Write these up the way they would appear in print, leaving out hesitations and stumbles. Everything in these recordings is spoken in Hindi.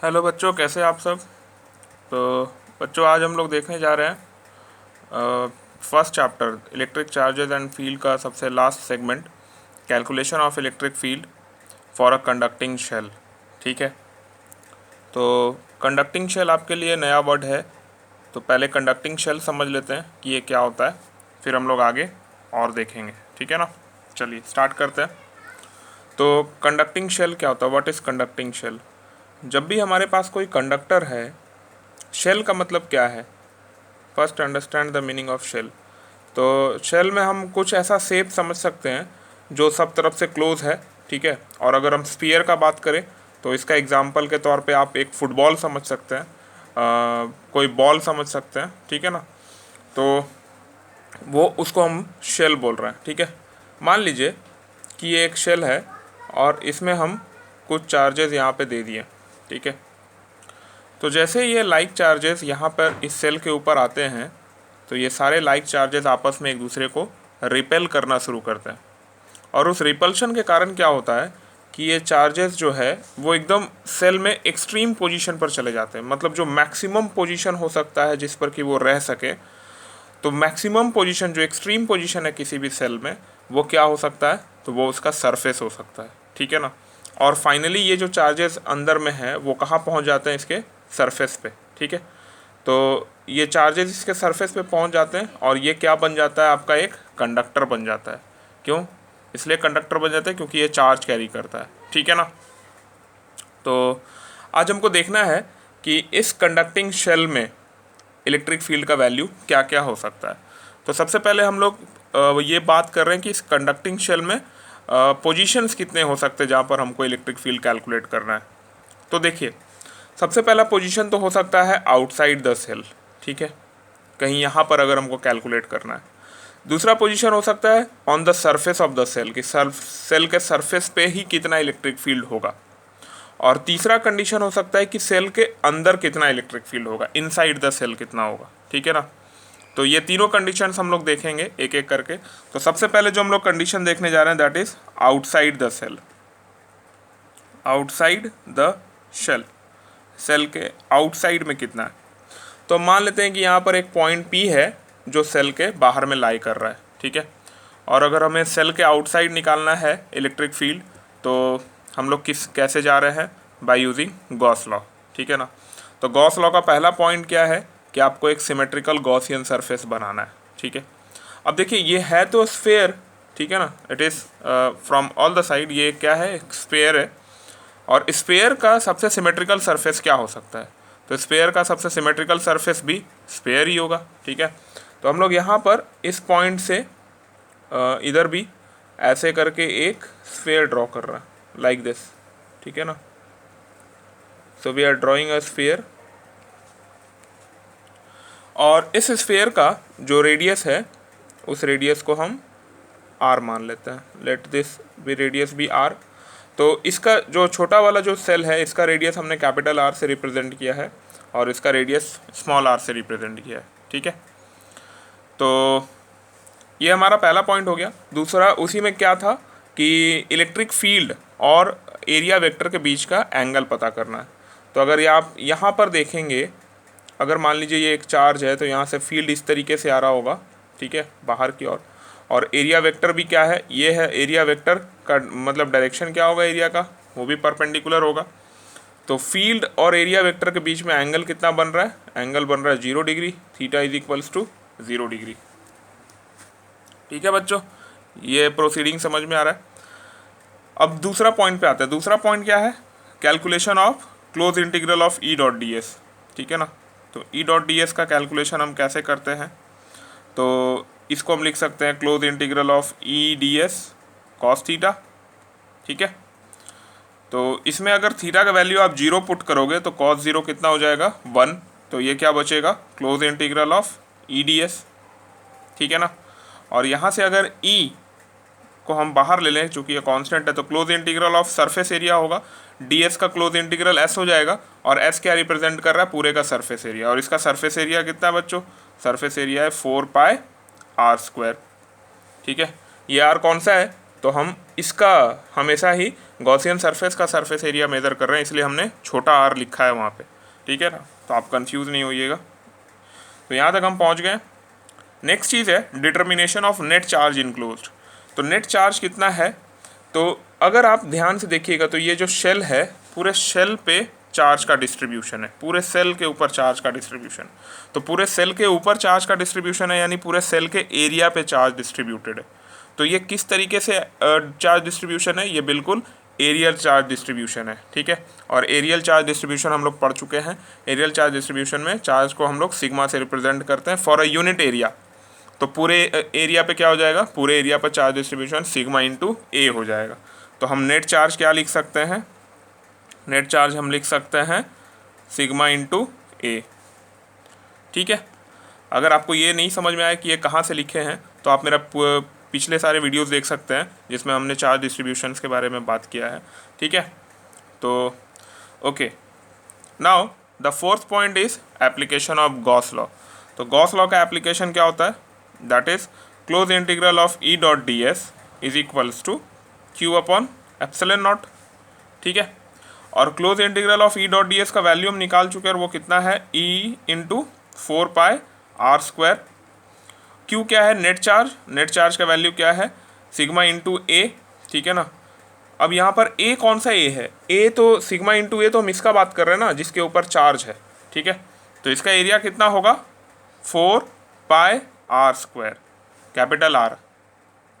हेलो बच्चों, कैसे आप सब। तो बच्चों, आज हम लोग देखने जा रहे हैं first chapter electric charges and field का सबसे last segment, calculation of electric field for a conducting shell. ठीक है, तो कंडक्टिंग शेल आपके लिए नया वर्ड है, तो पहले कंडक्टिंग शेल समझ लेते हैं कि ये क्या होता है, फिर हम लोग आगे और देखेंगे। ठीक है ना, चलिए स्टार्ट करते हैं। तो कंडक्टिंग शेल क्या होता है, व्हाट इज़ कंडक्टिंग शेल। जब भी हमारे पास कोई कंडक्टर है, शेल का मतलब क्या है, first understand the meaning of shell. तो शेल में हम कुछ ऐसा शेप समझ सकते हैं जो सब तरफ से क्लोज है। ठीक है, और अगर हम स्फीयर का बात करें तो इसका एग्जांपल के तौर पे आप एक फुटबॉल समझ सकते हैं, कोई बॉल समझ सकते हैं। ठीक है ना, तो वो उसको हम शेल बोल रहे हैं। ठीक है, मान लीजिए कि ये एक शेल है और इसमें हम कुछ चार्जेस यहाँ पे दे दिए। ठीक है, तो जैसे ये लाइक चार्जेस यहाँ पर इस सेल के ऊपर आते हैं तो ये सारे लाइक चार्जेस आपस में एक दूसरे को रिपेल करना शुरू करते हैं, और उस रिपल्शन के कारण क्या होता है कि ये चार्जेस जो है वो एकदम सेल में एक्सट्रीम पोजीशन पर चले जाते हैं। मतलब जो मैक्सिमम पोजीशन हो सकता है जिस पर कि वो रह सके, तो मैक्सिमम पोजीशन जो एक्सट्रीम पोजीशन है किसी भी सेल में, वो क्या हो सकता है, तो वो उसका सरफेस हो सकता है। ठीक है ना, और फाइनली ये जो चार्जेस अंदर में है वो कहाँ पहुँच जाते हैं, इसके सरफेस पे। ठीक है, तो ये चार्जेस इसके सरफेस पे पहुंच जाते हैं और ये क्या बन जाता है, आपका एक कंडक्टर बन जाता है। क्यों, इसलिए कंडक्टर बन जाता है क्योंकि ये चार्ज कैरी करता है। ठीक है ना, तो आज हमको देखना है कि इस कंडक्टिंग शेल में इलेक्ट्रिक फील्ड का वैल्यू क्या क्या हो सकता है। तो सबसे पहले हम लोग ये बात कर रहे हैं कि इस कंडक्टिंग शेल में पोजीशंस कितने हो सकते हैं जहाँ पर हमको इलेक्ट्रिक फील्ड कैलकुलेट करना है। तो देखिए, सबसे पहला पोजीशन तो हो सकता है आउटसाइड द सेल। ठीक है, कहीं यहाँ पर अगर हमको कैलकुलेट करना है। दूसरा पोजीशन हो सकता है on the surface of the shell, कि सेल के सरफेस पे ही कितना इलेक्ट्रिक फील्ड होगा। और तीसरा कंडीशन हो सकता है कि सेल के अंदर कितना इलेक्ट्रिक फील्ड होगा, इनसाइड द सेल कितना होगा। ठीक है ना, तो ये तीनों कंडीशंस हम लोग देखेंगे एक एक करके। तो सबसे पहले जो हम लोग कंडीशन देखने जा रहे हैं that is outside the shell. Outside the shell, shell के आउटसाइड में कितना है। तो मान लेते हैं कि यहाँ पर एक पॉइंट P है जो सेल के बाहर में लाई कर रहा है। ठीक है, और अगर हमें सेल के आउटसाइड निकालना है इलेक्ट्रिक फील्ड, तो हम लोग कैसे जा रहे हैं, बाय यूजिंग गॉस लॉ। ठीक है ना, तो गॉस लॉ का पहला पॉइंट क्या है कि आपको एक सिमेट्रिकल गॉसियन सरफेस बनाना है। ठीक है, अब देखिए ये है तो स्फेयर। ठीक है ना, it is from all the side, ये क्या है, एक स्फेयर है। और स्फेयर का सबसे सिमेट्रिकल सरफेस क्या हो सकता है, तो स्फेयर का सबसे सिमेट्रिकल सरफेस भी स्फेयर ही होगा। ठीक है, तो हम लोग यहाँ पर इस पॉइंट से इधर भी ऐसे करके एक स्फेयर ड्रॉ कर रहा है लाइक दिस। ठीक है ना, so we are drawing a sphere, और इस स्फेयर का जो रेडियस है उस रेडियस को हम r मान लेते हैं। Let this be radius be r। तो इसका जो छोटा वाला जो सेल है इसका रेडियस हमने कैपिटल R से रिप्रेजेंट किया है और इसका रेडियस स्मॉल r से रिप्रेजेंट किया है। ठीक है, तो ये हमारा पहला पॉइंट हो गया। दूसरा उसी में क्या था कि इलेक्ट्रिक फील्ड और एरिया वेक्टर के बीच का एंगल पता करना है। तो अगर आप यहाँ पर देखेंगे, अगर मान लीजिए ये एक चार्ज है तो यहाँ से फील्ड इस तरीके से आ रहा होगा। ठीक है, बाहर की ओर, और एरिया वेक्टर भी क्या है, ये है एरिया वेक्टर का मतलब डायरेक्शन क्या होगा एरिया का, वो भी परपेंडिकुलर होगा। तो फील्ड और एरिया वेक्टर के बीच में एंगल कितना बन रहा है, एंगल बन रहा है 0 degree, theta is equals to 0 degree. ठीक है बच्चों, ये प्रोसीडिंग समझ में आ रहा है। अब दूसरा पॉइंट पे आते हैं। दूसरा पॉइंट क्या है, calculation of close integral of E dot D S. ठीक है ना, तो ई डॉट डी एस का कैलकुलेशन हम कैसे करते हैं, तो इसको हम लिख सकते हैं close integral of E D S cos theta. ठीक है, तो इसमें अगर थीटा का वैल्यू आप 0 पुट करोगे तो कॉस 0 कितना हो जाएगा, 1। तो ये क्या बचेगा, close integral of E D S. ठीक है ना, और यहाँ से अगर ई को हम बाहर ले लें, चूँकि ये कांस्टेंट है, तो close integral of surface area होगा, ds का क्लोज इंटीग्रल s हो जाएगा, और s क्या रिप्रेजेंट कर रहा है, पूरे का सरफेस एरिया। और इसका सरफेस एरिया कितना है बच्चों, सरफेस एरिया है 4 पाई r स्क्वायर। ठीक है, ये r कौन सा है, तो हम इसका हमेशा ही गॉसियन सरफेस का सरफेस एरिया मेज़र कर रहे हैं, इसलिए हमने छोटा r लिखा है वहाँ पे, ठीक है ना, तो आप कंफ्यूज नहीं होइएगा। तो यहाँ तक हम पहुँच गए। नेक्स्ट चीज़ है determination of net charge enclosed. तो नेट चार्ज कितना है, तो अगर आप ध्यान से देखिएगा तो ये जो शेल है, पूरे शेल पे चार्ज का डिस्ट्रीब्यूशन है, पूरे सेल के ऊपर चार्ज का डिस्ट्रीब्यूशन। तो पूरे सेल के ऊपर चार्ज का डिस्ट्रीब्यूशन है, यानी पूरे सेल के एरिया पे चार्ज डिस्ट्रीब्यूटेड है। तो ये किस तरीके से चार्ज डिस्ट्रीब्यूशन है, ये बिल्कुल एरियल चार्ज डिस्ट्रीब्यूशन है, ठीक है। और एरियल चार्ज डिस्ट्रीब्यूशन हम लोग पढ़ चुके हैं। एरियल चार्ज डिस्ट्रीब्यूशन में चार्ज को हम लोग सिग्मा से रिप्रेजेंट करते हैं फॉर अ यूनिट एरिया। तो पूरे एरिया पे क्या हो जाएगा, पूरे एरिया पर चार्ज डिस्ट्रीब्यूशन सिग्मा इंटू ए हो जाएगा। तो हम नेट चार्ज क्या लिख सकते हैं, नेट चार्ज हम लिख सकते हैं सिग्मा इंटू ए, ठीक है। अगर आपको ये नहीं समझ में आया कि ये कहाँ से लिखे हैं, तो आप मेरा पिछले सारे वीडियोस देख सकते हैं जिसमें हमने चार्ज डिस्ट्रीब्यूशंस के बारे में बात किया है, ठीक है। तो okay, now the fourth point is application of Gauss law. तो गॉस लॉ का एप्लीकेशन क्या होता है, that is close integral of E dot D S is equals to Q upon epsilon naught, ठीक है। और close integral of E dot D S का वैल्यू हम निकाल चुके हैं, और वो कितना है, ई इंटू 4 पाई r²। क्यू क्या है, नेट चार्ज, नेट चार्ज का वैल्यू क्या है, सिग्मा इंटू ए, ठीक है ना। अब यहाँ पर ए कौन सा ए है, ए तो सिग्मा इंटू ए तो हम इसका बात कर रहे हैं ना, जिसके ऊपर चार्ज है, ठीक है। तो इसका एरिया कितना होगा, 4 पाई r², कैपिटल R।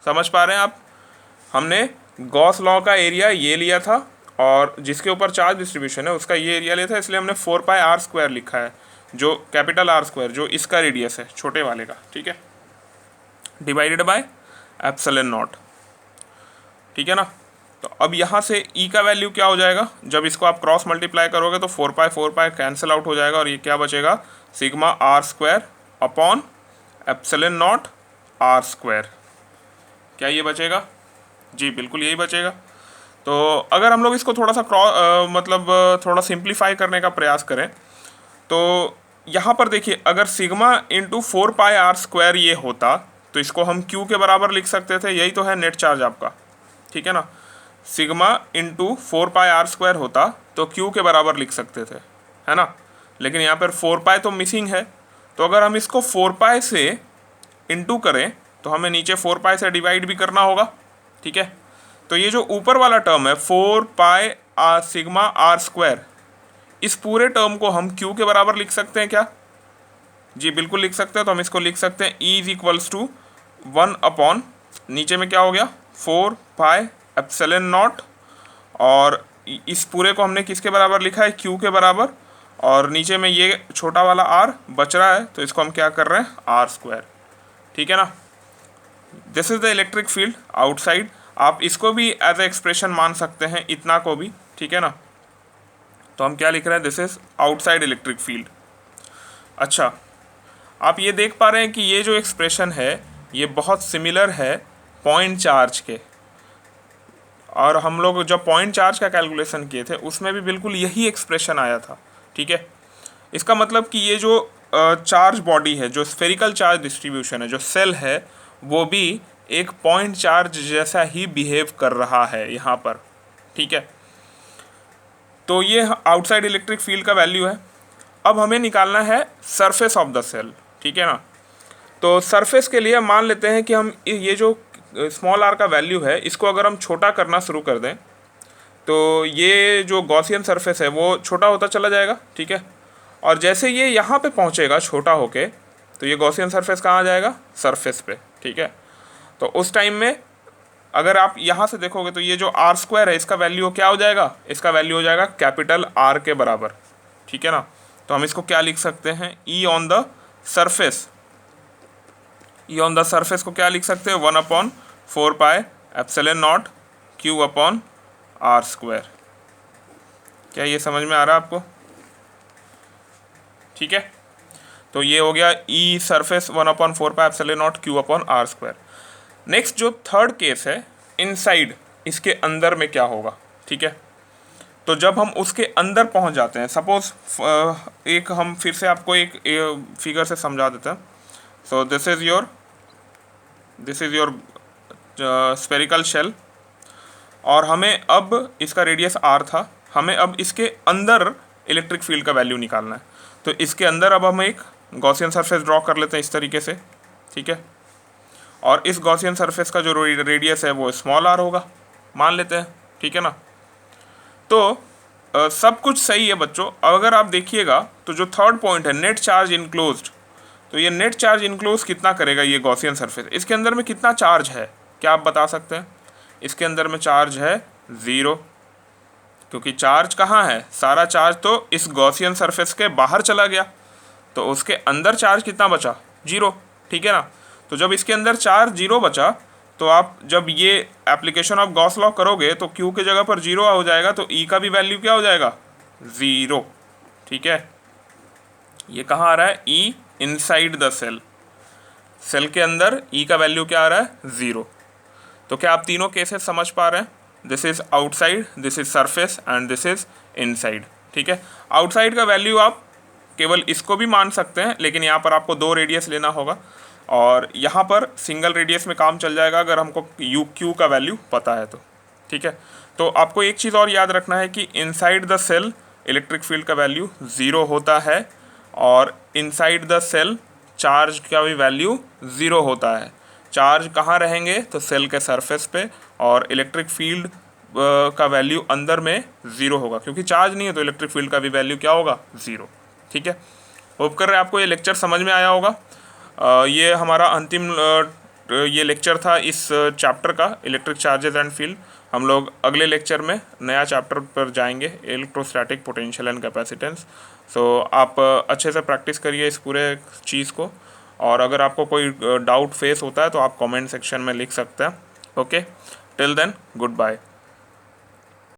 समझ पा रहे हैं आप, हमने गॉस लॉ का एरिया ये लिया था और जिसके ऊपर चार्ज डिस्ट्रीब्यूशन है उसका ये एरिया लिया था, इसलिए हमने 4 पाई r² लिखा है, जो कैपिटल R², जो इसका रेडियस है छोटे वाले का, ठीक है, डिवाइडेड बाय एप्सिलॉन नॉट, ठीक है ना। तो अब यहाँ से E का वैल्यू क्या हो जाएगा, जब इसको आप क्रॉस मल्टीप्लाई करोगे तो 4 पाई कैंसिल आउट हो जाएगा, और ये क्या बचेगा, sigma r² upon epsilon not r²। क्या ये बचेगा, जी बिल्कुल यही बचेगा। तो अगर हम लोग इसको थोड़ा सा थोड़ा सिंप्लीफाई करने का प्रयास करें, तो यहाँ पर देखिए, अगर सिग्मा इंटू 4 पाई r² ये होता तो इसको हम Q के बराबर लिख सकते थे, यही तो है नेट चार्ज आपका, ठीक है ना। सिग्मा इंटू 4 पाई r² होता तो Q के बराबर लिख सकते थे, है ना। लेकिन यहाँ पर 4 पाई तो मिसिंग है, तो अगर हम इसको 4 पाई से इंटू करें तो हमें नीचे 4 पाई से डिवाइड भी करना होगा, ठीक है। तो ये जो ऊपर वाला टर्म है 4 पाई सिग्मा r², इस पूरे टर्म को हम Q के बराबर लिख सकते हैं क्या, जी बिल्कुल लिख सकते हैं। तो हम इसको लिख सकते हैं E is equals to 1 upon, नीचे में क्या हो गया, 4 पाई एप्सिलॉन नॉट, और इस पूरे को हमने किसके बराबर लिखा है, Q के बराबर, और नीचे में ये छोटा वाला r बच रहा है, तो इसको हम क्या कर रहे हैं, r², ठीक है ना। This is the electric field outside. आप इसको भी एज ए एक्सप्रेशन मान सकते हैं, इतना को भी, ठीक है ना। तो हम क्या लिख रहे हैं, this is outside electric field. अच्छा, आप ये देख पा रहे हैं कि ये जो एक्सप्रेशन है ये बहुत सिमिलर है पॉइंट चार्ज के, और हम लोग जब पॉइंट चार्ज का कैलकुलेशन किए थे उसमें भी बिल्कुल यही एक्सप्रेशन आया था, ठीक है। इसका मतलब कि ये जो चार्ज बॉडी है, जो स्फेरिकल चार्ज डिस्ट्रीब्यूशन है, जो सेल है, वो भी एक पॉइंट चार्ज जैसा ही बिहेव कर रहा है यहाँ पर, ठीक है। तो ये आउटसाइड इलेक्ट्रिक फील्ड का वैल्यू है। अब हमें निकालना है सरफेस ऑफ द सेल, ठीक है ना। तो सरफेस के लिए मान लेते हैं कि हम ये जो स्मॉल r का वैल्यू है इसको अगर हम छोटा करना शुरू कर दें तो ये जो गॉसियन सरफेस है वो छोटा होता चला जाएगा, ठीक है। और जैसे ये यहाँ पे पहुँचेगा छोटा होके, तो ये गॉसियन सरफेस कहाँ आ जाएगा, सरफेस पे, ठीक है। तो उस टाइम में अगर आप यहाँ से देखोगे तो ये जो r² है इसका वैल्यू क्या हो जाएगा, इसका वैल्यू हो जाएगा कैपिटल R के बराबर, ठीक है ना। तो हम इसको क्या लिख सकते हैं, E on the surface, E on the surface को क्या लिख सकते हैं, 1 upon 4 pi epsilon not Q upon r²। क्या ये समझ में आ रहा है आपको, ठीक है। तो ये हो गया E surface 1 upon 4 pi epsilon not Q upon r²। Next जो थर्ड केस है, इनसाइड, इसके अंदर में क्या होगा, ठीक है। तो जब हम उसके अंदर पहुंच जाते हैं, सपोज एक हम फिर से आपको एक फिगर से समझा देते हैं। So this is your spherical shell, और हमें अब इसका रेडियस r था, हमें अब इसके अंदर इलेक्ट्रिक फील्ड का वैल्यू निकालना है। तो इसके अंदर अब हम एक गॉसियन सरफेस ड्रॉ कर लेते हैं इस तरीके से, ठीक है। और इस गॉसियन सरफेस का जो रेडियस है वो स्मॉल r होगा, मान लेते हैं, ठीक है ना। तो सब कुछ सही है बच्चों। अगर आप देखिएगा तो जो थर्ड पॉइंट है नेट चार्ज इनक्लोज्ड, तो ये नेट चार्ज इनक्लोज कितना करेगा ये गॉसियन सरफेस, इसके अंदर में कितना चार्ज है, क्या आप बता सकते हैं? इसके अंदर में चार्ज है 0, क्योंकि चार्ज कहाँ है, सारा चार्ज तो इस गॉसियन सरफेस के बाहर चला गया, तो उसके अंदर चार्ज कितना बचा, 0, ठीक है ना। तो जब इसके अंदर चार्ज 0 बचा, तो आप जब ये एप्लीकेशन ऑफ गॉस लॉ करोगे तो Q के जगह पर 0 हो जाएगा, तो E का भी वैल्यू क्या हो जाएगा, 0, ठीक है। ये कहाँ आ रहा है, E inside the shell, shell के अंदर E का वैल्यू क्या आ रहा है, 0। तो क्या आप तीनों केसेस समझ पा रहे हैं? This is outside, this is surface and this is inside, ठीक है। आउटसाइड का वैल्यू आप केवल इसको भी मान सकते हैं, लेकिन यहाँ पर आपको 2 रेडियस लेना होगा, और यहाँ पर सिंगल रेडियस में काम चल जाएगा अगर हमको Q का वैल्यू पता है तो, ठीक है। तो आपको एक चीज़ और याद रखना है कि inside the shell electric field का वैल्यू 0 होता है, और इनसाइड द सेल चार्ज का भी वैल्यू 0 होता है। चार्ज कहाँ रहेंगे, तो सेल के सरफेस पे, और इलेक्ट्रिक फील्ड का वैल्यू अंदर में 0 होगा, क्योंकि चार्ज नहीं है तो इलेक्ट्रिक फील्ड का भी वैल्यू क्या होगा, 0, ठीक है। होप कर रहे हैं आपको ये लेक्चर समझ में आया होगा। ये हमारा अंतिम ये लेक्चर था इस चैप्टर का, इलेक्ट्रिक चार्जेस एंड फील्ड। हम लोग अगले लेक्चर में नया चैप्टर पर जाएंगे, इलेक्ट्रोस्टैटिक पोटेंशियल एंड कैपेसिटेंस। सो आप अच्छे से प्रैक्टिस करिए इस पूरे चीज़ को, और अगर आपको कोई डाउट फेस होता है तो आप कमेंट सेक्शन में लिख सकते हैं। Okay, till then good bye.